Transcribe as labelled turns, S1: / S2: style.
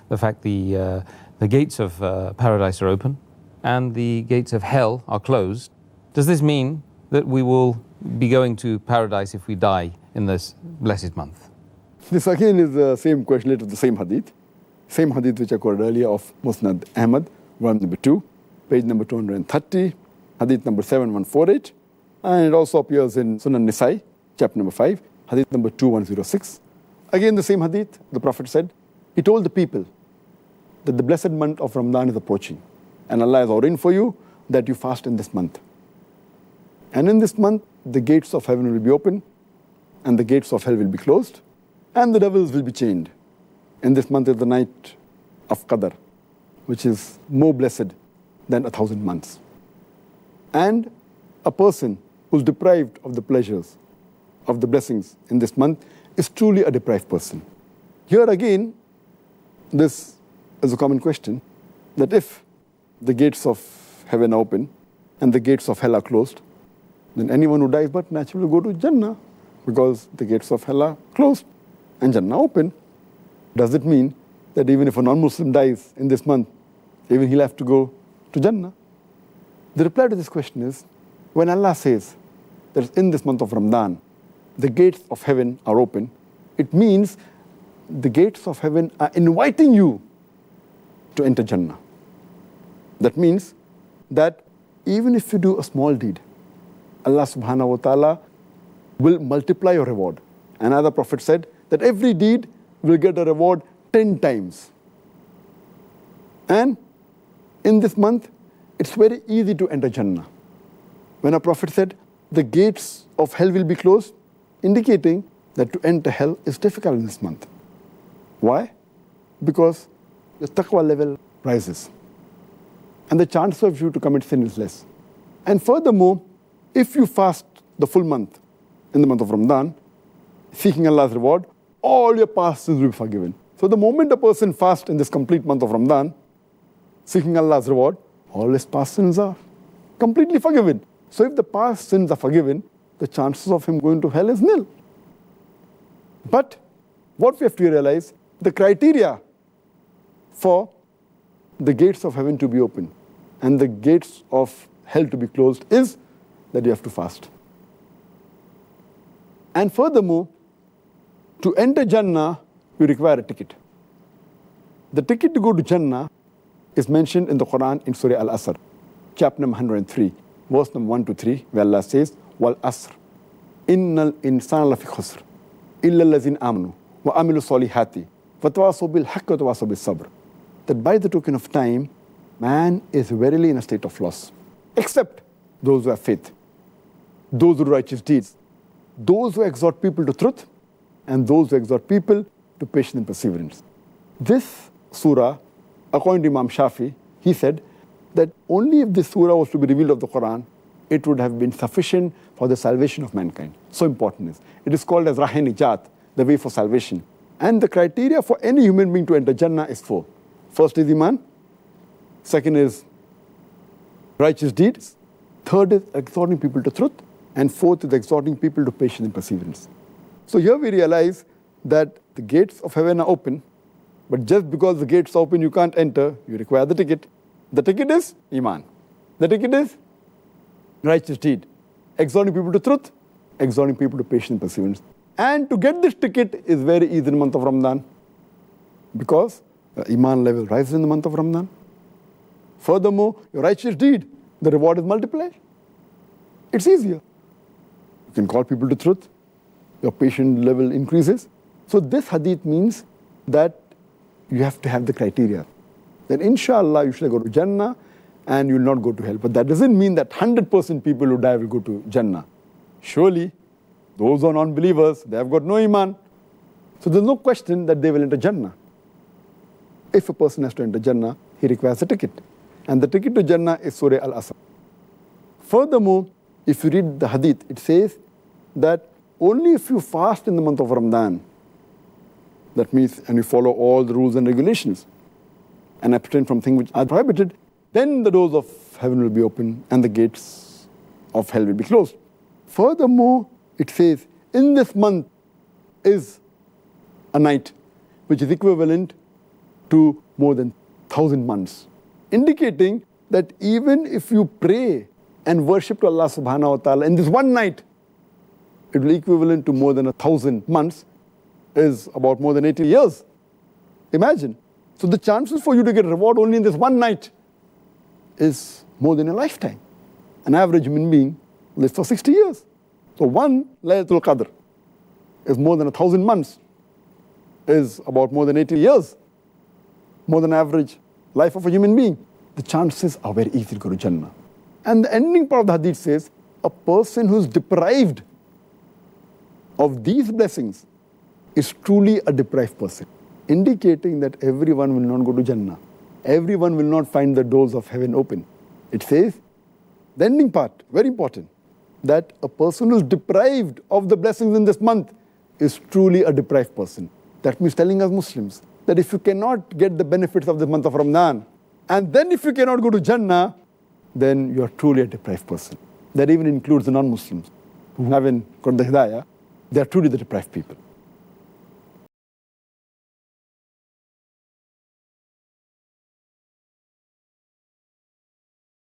S1: the fact the gates of paradise are open and the gates of hell are closed, does this mean that we will be going to paradise if we die in this blessed month?
S2: This again is the same question related to the same hadith. Same hadith which I quoted earlier of Musnad Ahmad, volume number 2, page number 230, hadith number 7148. And it also appears in Sunan Nisai, chapter number 5, hadith number 2106. Again the same hadith, the Prophet said, he told the people that the blessed month of Ramadan is approaching. And Allah has ordained for you that you fast in this month. And in this month, the gates of heaven will be open, and the gates of hell will be closed, and the devils will be chained. In this month is the night of Qadr, which is more blessed than 1,000 months. And a person who's deprived of the pleasures, of the blessings in this month, is truly a deprived person. Here again, this is a common question, that if the gates of heaven are open and the gates of hell are closed, then anyone who dies but naturally will go to Jannah, because the gates of hell are closed and Jannah open. Does it mean that even if a non-Muslim dies in this month, even he'll have to go to Jannah? The reply to this question is, when Allah says that in this month of Ramadan, the gates of heaven are open, it means the gates of heaven are inviting you to enter Jannah. That means that even if you do a small deed, Allah subhanahu wa ta'ala will multiply your reward. Another Prophet said that every deed will get a reward 10 times. And in this month, it's very easy to enter Jannah. When a Prophet said the gates of hell will be closed, indicating that to enter hell is difficult in this month. Why? Because your taqwa level rises, and the chance of you to commit sin is less. And furthermore, if you fast the full month, in the month of Ramadan, seeking Allah's reward, all your past sins will be forgiven. So the moment a person fasts in this complete month of Ramadan, seeking Allah's reward, all his past sins are completely forgiven. So if the past sins are forgiven, the chances of him going to hell is nil. But what we have to realize, the criteria for the gates of heaven to be open and the gates of hell to be closed is that you have to fast. And furthermore, to enter Jannah, you require a ticket. The ticket to go to Jannah is mentioned in the Quran in Surah Al-Asr, chapter number 103, verse number 1 to 3, where Allah says, Wal Asr, Innal insana lafi khusr, illa allazina amanu, wa amilu salihati, wa tawasaw bil haqqi wa tawasaw bis sabr. That by the token of time, man is verily in a state of loss, except those who have faith, those who do righteous deeds, those who exhort people to truth, and those who exhort people to patience and perseverance. This surah, according to Imam Shafi, he said that only if this surah was to be revealed of the Quran, it would have been sufficient for the salvation of mankind. So important is. It is called as Rahe-Nijat, the way for salvation. And the criteria for any human being to enter Jannah is 4. First is Iman. Second is righteous deeds. Third is exhorting people to truth. And fourth is exhorting people to patience and perseverance. So here we realize that the gates of heaven are open, but just because the gates are open, you can't enter, you require the ticket. The ticket is Iman. The ticket is righteous deed. Exhorting people to truth, exhorting people to patience and perseverance. And to get this ticket is very easy in the month of Ramadan, because the Iman level rises in the month of Ramadan. Furthermore, your righteous deed, the reward is multiplied. It's easier. You can call people to truth. Your patient level increases. So this hadith means that you have to have the criteria. Then inshallah you should go to Jannah and you will not go to hell. But that doesn't mean that 100% people who die will go to Jannah. Surely, those who are non-believers, they have got no Iman. So there's no question that they will enter Jannah. If a person has to enter Jannah, he requires a ticket. And the ticket to Jannah is Surah Al-Asr. Furthermore, if you read the hadith, it says that only if you fast in the month of Ramadan, that means, and you follow all the rules and regulations, and abstain from things which are prohibited, then the doors of heaven will be open and the gates of hell will be closed. Furthermore, it says, in this month is a night which is equivalent to more than 1,000 months, indicating that even if you pray and worship to Allah subhanahu wa ta'ala in this one night, it will be equivalent to more than 1,000 months, is about more than 80 years. Imagine. So the chances for you to get reward only in this one night is more than a lifetime. An average human being lives for 60 years. So one Laylatul Qadr is more than 1,000 months, is about more than 80 years, more than average life of a human being. The chances are very easy to go to Jannah. And the ending part of the hadith says, a person who's deprived of these blessings is truly a deprived person, indicating that everyone will not go to Jannah. Everyone will not find the doors of heaven open. It says, the ending part, very important, that a person who's deprived of the blessings in this month is truly a deprived person. That means telling us Muslims that if you cannot get the benefits of the month of Ramadan, and then if you cannot go to Jannah, then you are truly a deprived person. That even includes the non-Muslims who haven't got the Hidayah. They are truly the deprived people.